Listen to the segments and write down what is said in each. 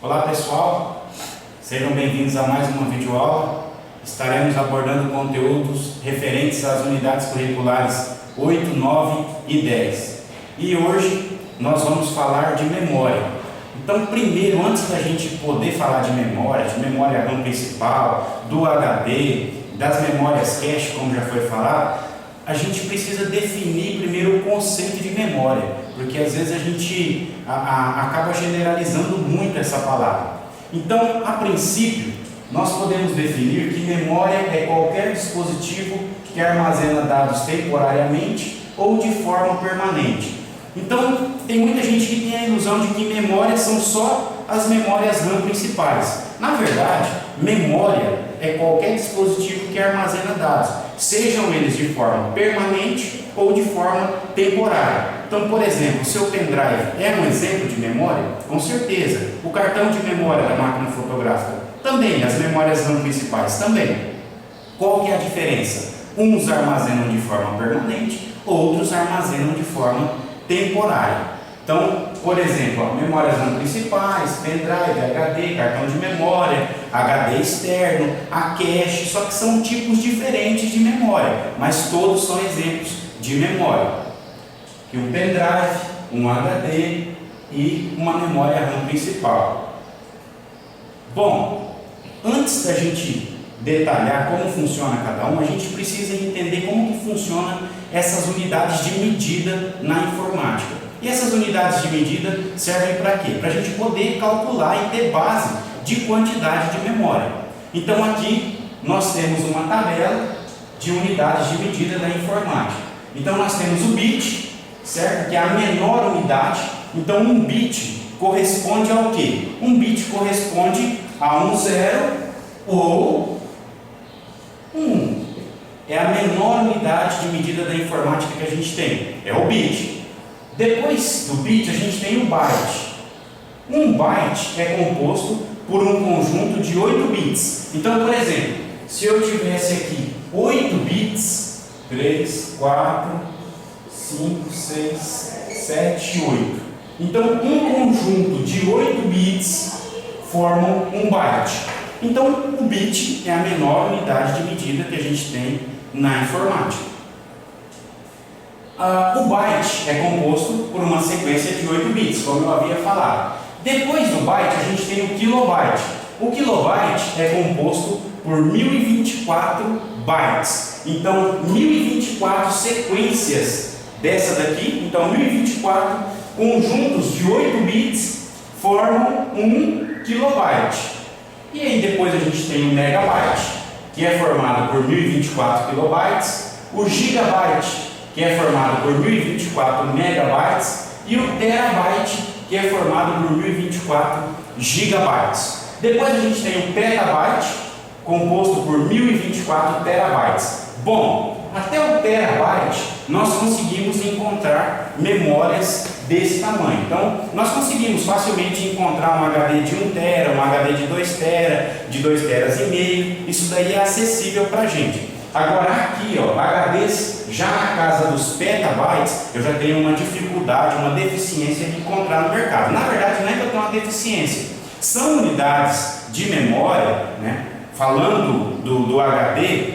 Olá pessoal, sejam bem-vindos a mais uma videoaula. Estaremos abordando conteúdos referentes às unidades curriculares 8, 9 e 10. E hoje nós vamos falar de memória. Então, primeiro, antes da gente poder falar de memória RAM principal, do HD, das memórias cache, como já foi falado, a gente precisa definir primeiro o conceito de memória, porque às vezes a gente acaba generalizando muito essa palavra. Então, a princípio, nós podemos definir que memória é qualquer dispositivo que armazena dados temporariamente ou de forma permanente. Então, tem muita gente que tem a ilusão de que memórias são só as memórias RAM principais. Na verdade, memória é qualquer dispositivo que armazena dados, sejam eles de forma permanente ou de forma temporária. Então, por exemplo, o seu pendrive é um exemplo de memória? Com certeza. O cartão de memória da máquina fotográfica também, as memórias RAM principais também. Qual que é a diferença? Uns armazenam de forma permanente, outros armazenam de forma temporária. Então, por exemplo, memórias RAM principais, pendrive, HD, cartão de memória, HD externo, a cache, só que são tipos diferentes de memória, mas todos são exemplos de memória. Que um pendrive, um HD e uma memória RAM principal. Bom, antes da gente detalhar como funciona cada um, a gente precisa entender como que funciona essas unidades de medida na informática. E essas unidades de medida servem para quê? Para a gente poder calcular e ter base de quantidade de memória. Então aqui nós temos uma tabela de unidades de medida da informática. Então nós temos o bit, certo? Que é a menor unidade. Então um bit corresponde ao quê? Um bit corresponde a um zero ou um. É a menor unidade de medida da informática que a gente tem. É o bit. Depois do bit, a gente tem o byte. Um byte é composto por um conjunto de 8 bits. Então, por exemplo, se eu tivesse aqui 8 bits, 3, 4, 5, 6, 7, 8. Então, um conjunto de 8 bits formam um byte. Então, o bit é a menor unidade de medida que a gente tem na informática. O byte é composto por uma sequência de 8 bits, como eu havia falado. Depois do byte, a gente tem o kilobyte. O kilobyte é composto por 1024 bytes. Então, 1024 sequências dessa daqui. Então, 1024 conjuntos de 8 bits formam um kilobyte. E aí depois a gente tem o megabyte, que é formado por 1024 kilobytes. O gigabyte, que é formado por 1024 megabytes, e o terabyte, que é formado por 1024 gigabytes. Depois a gente tem o petabyte, composto por 1024 terabytes. Bom, até o terabyte nós conseguimos encontrar memórias desse tamanho. Então, nós conseguimos facilmente encontrar um HD de 1 tera, um HD de 2 tera, de 2 teras e meio. Isso daí é acessível para a gente. Agora aqui, ó, HDs já na casa dos petabytes, eu já tenho uma dificuldade, uma deficiência de encontrar no mercado. Na verdade, não é que eu tenho uma deficiência. São unidades de memória, né? Falando do HD,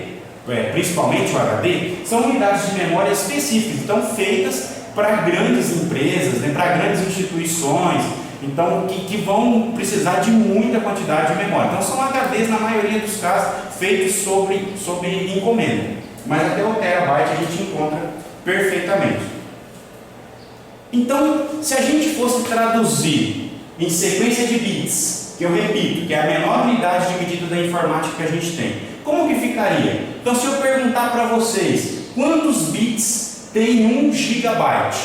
principalmente o HD, são unidades de memória específicas, então feitas para grandes empresas, né? Para grandes instituições, então que vão precisar de muita quantidade de memória. Então são HDs, na maioria dos casos, feitos sob encomenda. Mas até o terabyte a gente encontra perfeitamente. Então, se a gente fosse traduzir em sequência de bits, que eu repito, que é a menor unidade de medida da informática que a gente tem, como que ficaria? Então, se eu perguntar para vocês, quantos bits tem 1 gigabyte?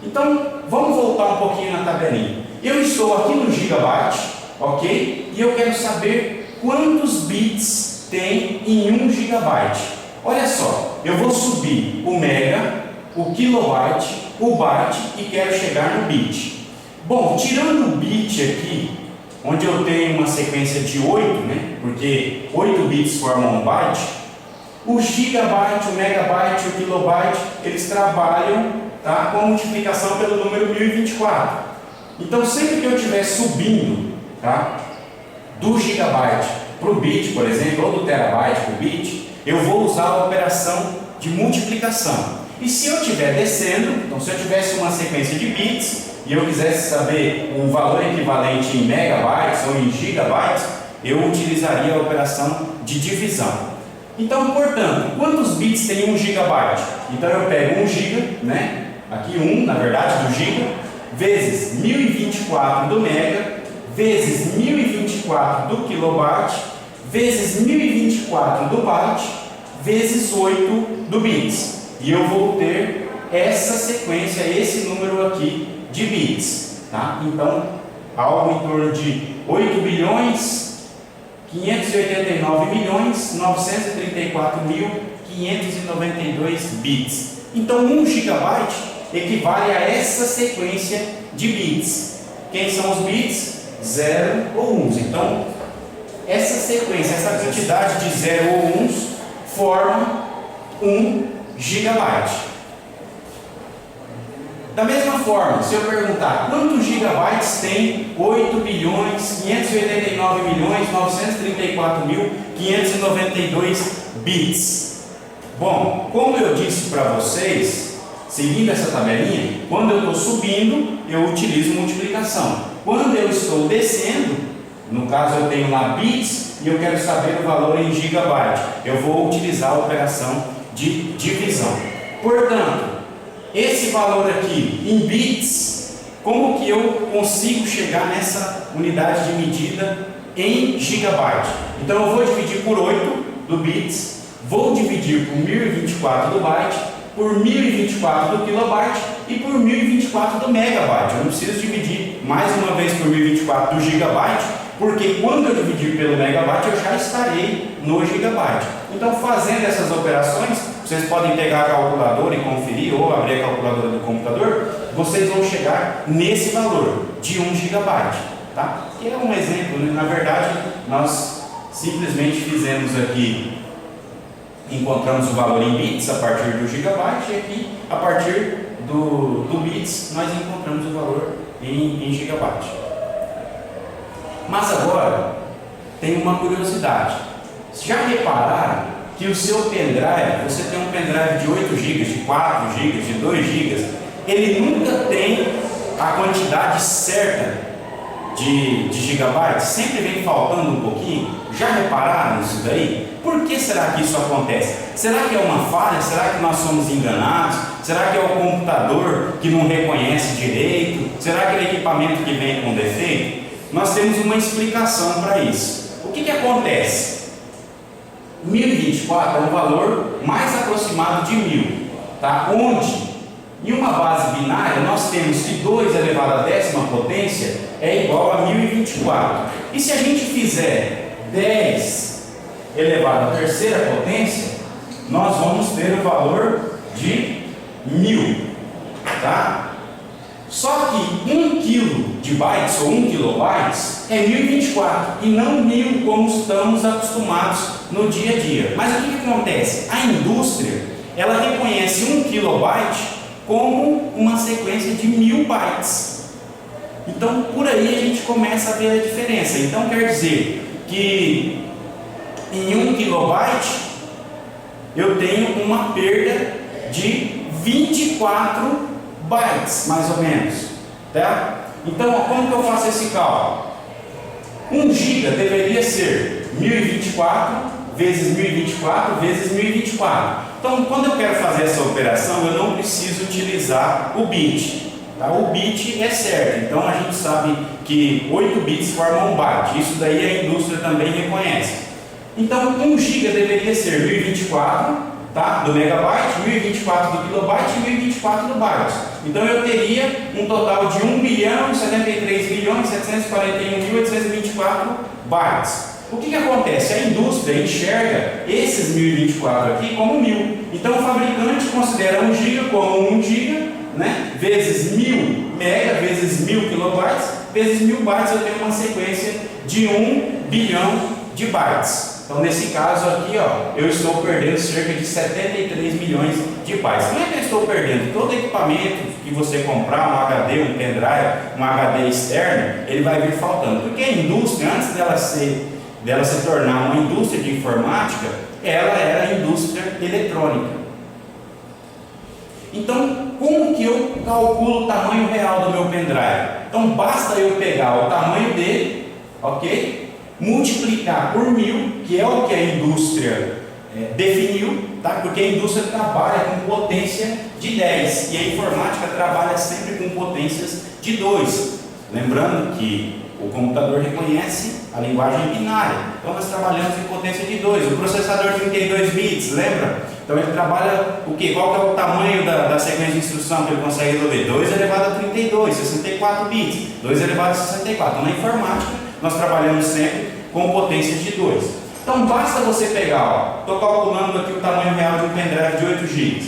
Então, vamos voltar um pouquinho na tabelinha. Eu estou aqui no gigabyte, ok? E eu quero saber quantos bits tem em 1 gigabyte. Olha só, eu vou subir o mega, o kilobyte, o byte e quero chegar no bit. Bom, tirando o bit aqui, onde eu tenho uma sequência de 8, né? Porque 8 bits formam um byte, o gigabyte, o megabyte, o kilobyte, eles trabalham, tá, com a multiplicação pelo número 1024. Então, sempre que eu estiver subindo tá, do gigabyte para o bit, por exemplo, ou do terabyte para o bit, eu vou usar a operação de multiplicação. E se eu estiver descendo, então se eu tivesse uma sequência de bits e eu quisesse saber o valor equivalente em megabytes ou em gigabytes, eu utilizaria a operação de divisão. Então, portanto, quantos bits tem 1 gigabyte? Então eu pego 1 giga, né? Aqui 1, na verdade, do giga, vezes 1024 do mega, vezes 1024 do kilobyte, vezes 1024 do byte, vezes 8 do bits. E eu vou ter essa sequência, esse número aqui de bits, tá? Então, algo em torno de 8 bilhões 589 milhões 934 mil 592 bits. Então 1 gigabyte equivale a essa sequência de bits. Quem são os bits? 0 ou 1. Então essa sequência, essa quantidade de 0 ou 1 forma 1 gigabyte. Da mesma forma, se eu perguntar quantos gigabytes tem 8 bilhões 589 milhões 934 mil 592 bits? Bom, como eu disse para vocês, seguindo essa tabelinha, quando eu estou subindo, eu utilizo multiplicação. Quando eu estou descendo, no caso eu tenho lá bits e eu quero saber o valor em gigabyte, eu vou utilizar a operação de divisão. Portanto, esse valor aqui em bits, como que eu consigo chegar nessa unidade de medida em gigabyte? Então eu vou dividir por 8 do bits, vou dividir por 1024 do byte, por 1024 do kilobyte e por 1024 do megabyte. Eu não preciso dividir mais uma vez por 1024 do gigabyte, porque quando eu dividir pelo megabyte eu já estarei no gigabyte. Então, fazendo essas operações, vocês podem pegar a calculadora e conferir, ou abrir a calculadora do computador, vocês vão chegar nesse valor de 1 gigabyte, tá? Que é um exemplo, né? Na verdade, nós simplesmente fizemos aqui, encontramos o valor em bits a partir do gigabyte, e aqui, a partir do bits, nós encontramos o valor em gigabyte. Mas agora, tem uma curiosidade. Já repararam que o seu pendrive, você tem um pendrive de 8 GB, de 4 GB, de 2 GB, ele nunca tem a quantidade certa de gigabytes, sempre vem faltando um pouquinho. Já repararam isso daí? Por que será que isso acontece? Será que é uma falha? Será que nós somos enganados? Será que é o computador que não reconhece direito? Será que é o equipamento que vem com defeito? Nós temos uma explicação para isso. O que acontece? 1024 é um valor mais aproximado de 1000, tá? Onde em uma base binária nós temos que 2 elevado à 10ª potência é igual a 1024. E se a gente fizer 10 elevado à 3ª potência, nós vamos ter o valor de 1000, tá? Só que 1 kg de bytes ou 1 kilobytes é 1024 e não 1000 como estamos acostumados no dia a dia. Mas o que acontece? A indústria, ela reconhece 1 kilobyte como uma sequência de 1000 bytes. Então por aí a gente começa a ver a diferença. Então quer dizer que em 1 kilobyte eu tenho uma perda de 24 bytes, mais ou menos, tá? Então, como que eu faço esse cálculo? 1 GB deveria ser 1024 vezes 1024 vezes 1024. Então, quando eu quero fazer essa operação, eu não preciso utilizar o bit, tá? O bit é certo, então a gente sabe que 8 bits formam um byte, isso daí a indústria também reconhece. Então, 1 GB deveria ser 1024, tá? Do megabyte, 1024 do kilobyte e 1024 do byte. Então eu teria um total de 1 bilhão 73 bilhões 741.824 bytes. O que acontece? A indústria enxerga esses 1024 aqui como 1000. Então o fabricante considera 1 GB como 1 GB, né? Vezes 1000 mega, vezes 1000 kilobytes, vezes 1000 bytes, eu tenho uma sequência de 1 bilhão de bytes. Então, nesse caso aqui, ó, eu estou perdendo cerca de 73 milhões de bytes. Não é que eu estou perdendo, todo equipamento que você comprar, um HD, um pendrive, um HD externo, ele vai vir faltando. Porque a indústria, antes dela se tornar uma indústria de informática, ela era a indústria eletrônica. Então, como que eu calculo o tamanho real do meu pendrive? Então, basta eu pegar o tamanho dele, ok? Multiplicar por 1000, que é o que a indústria definiu, tá? Porque a indústria trabalha com potência de 10 e a informática trabalha sempre com potências de 2. Lembrando que o computador reconhece a linguagem binária, então nós trabalhamos em potência de 2. O processador 32 bits, lembra? Então ele trabalha o quê? Qual que é o tamanho da sequência de instrução que ele consegue resolver? 2 elevado a 32, 64 bits, 2 elevado a 64. Então, na informática nós trabalhamos sempre com potências de 2. Então basta você pegar, estou calculando aqui o tamanho real de um pendrive de 8 GB.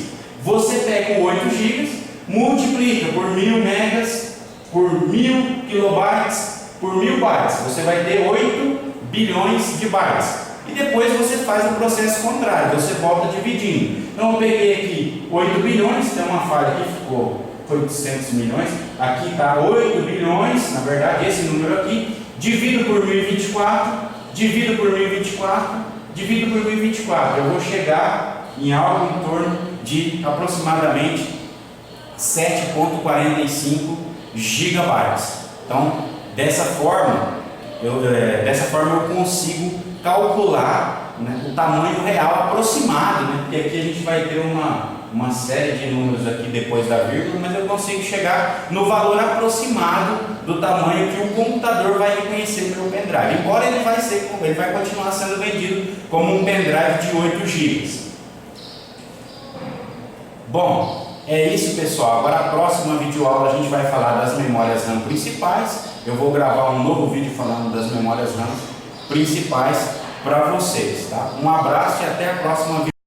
Você pega o 8 GB, multiplica por 1000 megas, por 1000 kilobytes, por 1000 bytes. Você vai ter 8 bilhões de bytes. E depois você faz o processo contrário, você volta dividindo. Então eu peguei aqui 8 bilhões, tem uma falha aqui, ficou 800 milhões. Aqui está 8 bilhões, na verdade esse número aqui. Divido por 1024, divido por 1024, divido por 1024. Eu vou chegar em algo em torno de aproximadamente 7,45 gigabytes. Então, dessa forma eu consigo calcular, né, o tamanho real aproximado, né, porque aqui a gente vai ter uma série de números aqui depois da vírgula, mas eu consigo chegar no valor aproximado do tamanho que o computador vai reconhecer no meu pendrive, embora ele vai continuar sendo vendido como um pendrive de 8 GB. Bom, é isso, pessoal. Agora a próxima videoaula a gente vai falar das memórias RAM principais. Eu vou gravar um novo vídeo falando das memórias RAM principais para vocês, tá? Um abraço e até a próxima videoaula.